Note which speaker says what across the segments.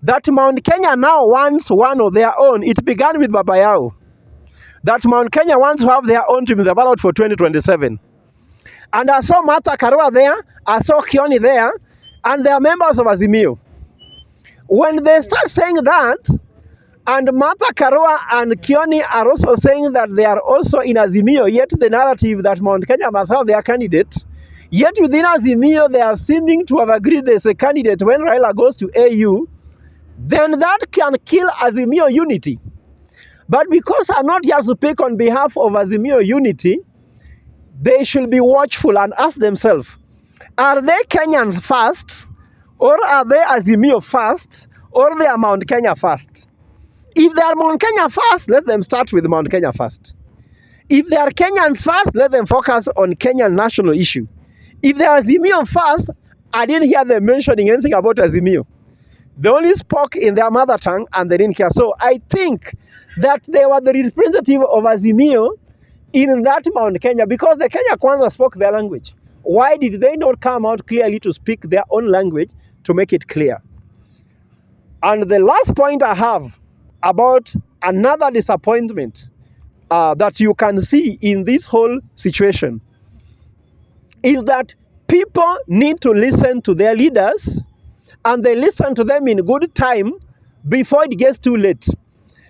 Speaker 1: that Mount Kenya now wants one of their own. It began with Baba Yao. That Mount Kenya wants to have their own team in the ballot for 2027. And I saw Martha Karua there, I saw Kioni there, and they are members of Azimio. When they start saying that, and Martha Karua and Kioni are also saying that they are also in Azimio, yet the narrative that Mount Kenya must have their candidate, yet within Azimio they are seeming to have agreed there's a candidate when Raila goes to AU, then that can kill Azimio unity. But because I'm not here to speak on behalf of Azimio unity, they should be watchful and ask themselves, are they Kenyans first, or are they Azimio first, or they are Mount Kenya first? If they are Mount Kenya first, let them start with Mount Kenya first. If they are Kenyans first, let them focus on Kenyan national issue. If they are Azimio first, I didn't hear them mentioning anything about Azimio. They only spoke in their mother tongue and they didn't care. So I think that they were the representative of Azimio in that Mount Kenya because the Kenya Kwanza spoke their language. Why did they not come out clearly to speak their own language to make it clear? And the last point I have about another disappointment that you can see in this whole situation is that people need to listen to their leaders and they listen to them in good time before it gets too late.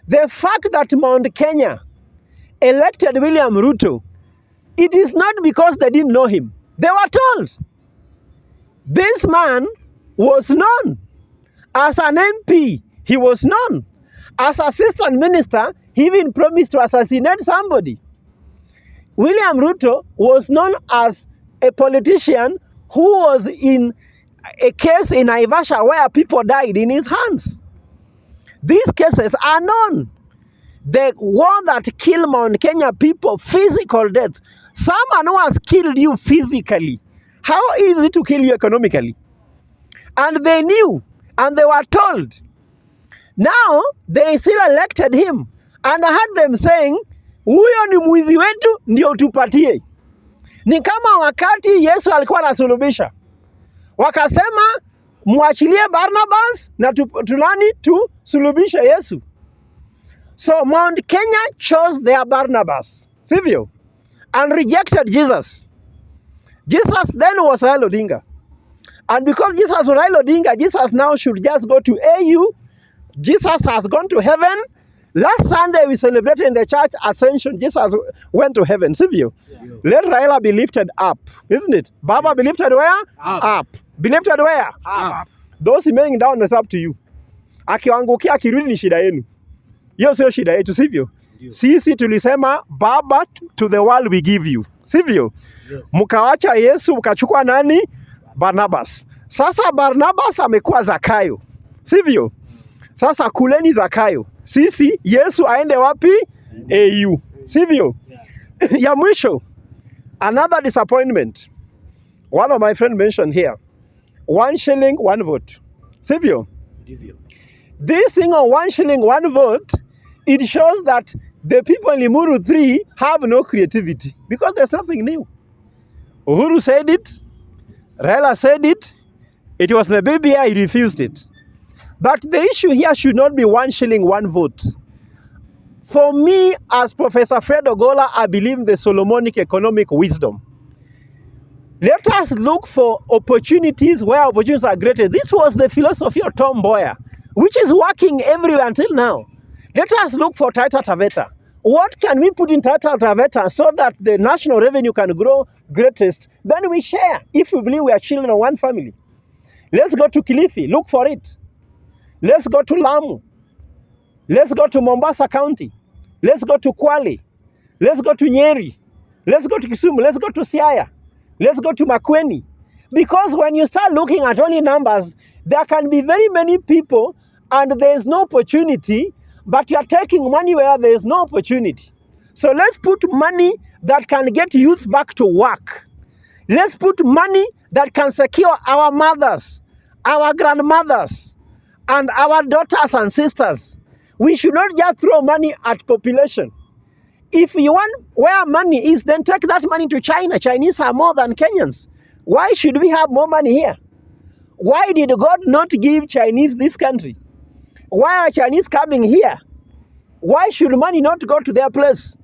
Speaker 1: The fact that Mount Kenya elected William Ruto, it is not because they didn't know him. They were told. This man was known. As an MP, he was known. As assistant minister, he even promised to assassinate somebody. William Ruto was known as a politician who was in a case in Naivasha where people died in his hands. These cases are known. The war that killed Mount Kenya people, physical death. Someone who has killed you physically, how easy to kill you economically? And they knew, and they were told. Now, they still elected him. And I heard them saying, huyo ni mwizi wetu, ndio tupatie. Ni kama wakati Yesu alikuwa anasulubisha. Wakasema, muachilie Barnabas na tunani tusulubishe Yesu. So Mount Kenya chose their Barnabas, sivyo? And rejected Jesus. Jesus then was Raila Odinga. And because Jesus was Raila Odinga, Jesus now should just go to AU. Jesus has gone to heaven. Last Sunday we celebrated in the church Ascension. Jesus went to heaven, sivyo? Yeah. Let Raila be lifted up, isn't it? Baba be lifted where? Up. Be lifted where? Up. Those remaining down is up to you. Akiwangukia akirudi ni shida yenu. Hiyo sio shida yetu, sivyo? Sisi tulisema Baba to the world we give you, sivyo? Yes. Mkawacha Yesu mkachukua nani? Barnabas. Sasa Barnabas amekuwa Zakayo, sivyo? Sasa kuleni Zakayo. Sisi Yesu aende wapi? AU, sivyo? Yeah. Ya mwisho, another disappointment. One of my friends mentioned here. 1 shilling, 1 vote. Sivyo? This thing of 1 shilling, 1 vote, it shows that the people in Limuru 3 have no creativity because there's nothing new. Uhuru said it, Raila said it, it was the BBI, he refused it. But the issue here should not be 1 shilling, 1 vote. For me, as Professor Fred Ogolla, I believe in the Solomonic economic wisdom. Let us look for opportunities where opportunities are greater. This was the philosophy of Tom Mboya, which is working everywhere until now. Let us look for Taita Taveta. What can we put in Taita Taveta so that the national revenue can grow greatest? Then we share, if we believe we are children of one family. Let's go to Kilifi, look for it. Let's go to Lamu. Let's go to Mombasa County. Let's go to Kwale. Let's go to Nyeri. Let's go to Kisumu. Let's go to Siaya. Let's go to Makueni. Because when you start looking at only numbers, there can be very many people and there is no opportunity, but you are taking money where there is no opportunity. So let's put money that can get youth back to work. Let's put money that can secure our mothers, our grandmothers, and our daughters and sisters. We should not just throw money at population. If you want where money is, then take that money to China. Chinese are more than Kenyans. Why should we have more money here? Why did God not give Chinese this country? Why are Chinese coming here? Why should money not go to their place?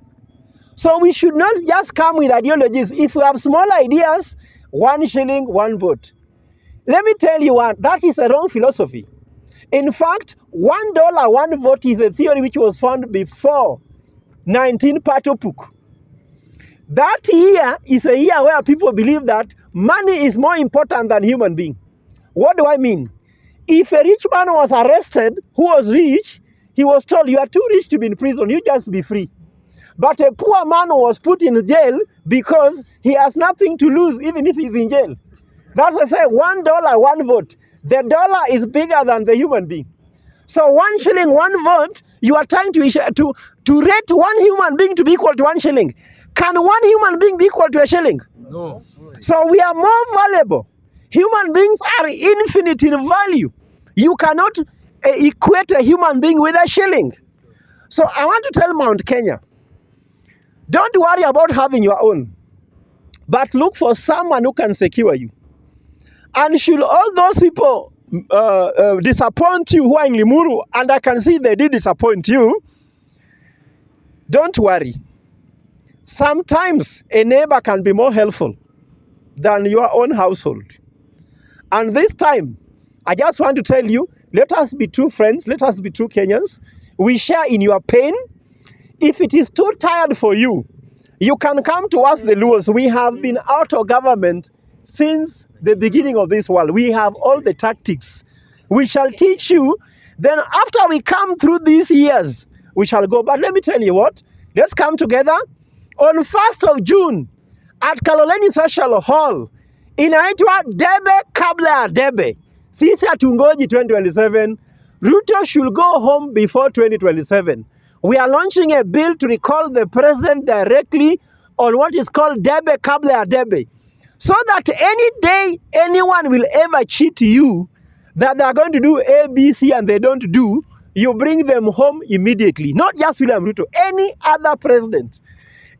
Speaker 1: So we should not just come with ideologies. If we have small ideas, 1 shilling, 1 vote. Let me tell you what, that is a wrong philosophy. In fact, $1, 1 vote is a theory which was found before 19 Patopuk. That year is a year where people believe that money is more important than human being. What do I mean? If a rich man was arrested who was rich, he was told, you are too rich to be in prison, you just be free. But a poor man was put in jail because he has nothing to lose even if he's in jail. That's why I say $1, 1 vote. The dollar is bigger than the human being. So 1 shilling, 1 vote, you are trying to rate 1 human being to be equal to 1 shilling. Can 1 human being be equal to a shilling?
Speaker 2: No.
Speaker 1: So we are more valuable. Human beings are infinite in value. You cannot equate a human being with a shilling. So I want to tell Mount Kenya, don't worry about having your own, but look for someone who can secure you. And should all those people disappoint you who are in Limuru, and I can see they did disappoint you, don't worry. Sometimes a neighbor can be more helpful than your own household. And this time, I just want to tell you, let us be true friends, let us be true Kenyans. We share in your pain. If it is too tired for you, you can come to us, the Luos. We have been out of government since the beginning of this world. We have all the tactics. We shall teach you. Then after we come through these years, we shall go. But let me tell you what, let's come together on 1st of June at Kaloleni Social Hall. Inaitwa debe kabla ya debe. Sisi hatungoji 2027. Ruto should go home before 2027. We are launching a bill to recall the president directly on what is called debe kabla ya debe. So that any day anyone will ever cheat you that they are going to do A, B, C and they don't do, you bring them home immediately. Not just William Ruto, any other president.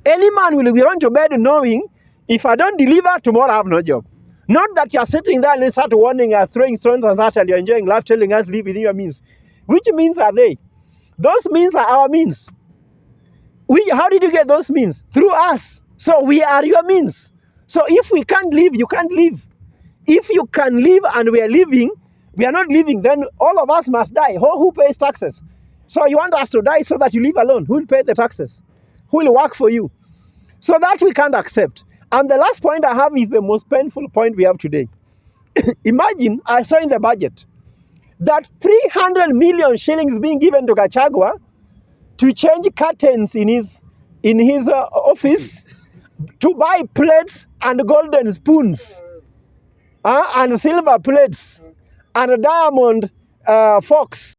Speaker 1: Any man will be going to bed knowing, if I don't deliver, tomorrow I have no job. Not that you're sitting there and you start warning us, throwing stones and that, and you're enjoying life, telling us live within your means. Which means are they? Those means are our means. How did you get those means? Through us. So we are your means. So if we can't live, you can't live. If you can live and we are living, we are not living, then all of us must die. Who pays taxes? So you want us to die so that you live alone? Who will pay the taxes? Who will work for you? So that we can't accept. And the last point I have is the most painful point we have today. Imagine, I saw in the budget that 300 million shillings being given to Gachagua to change curtains in his office, to buy plates and golden spoons, and silver plates, and diamond forks.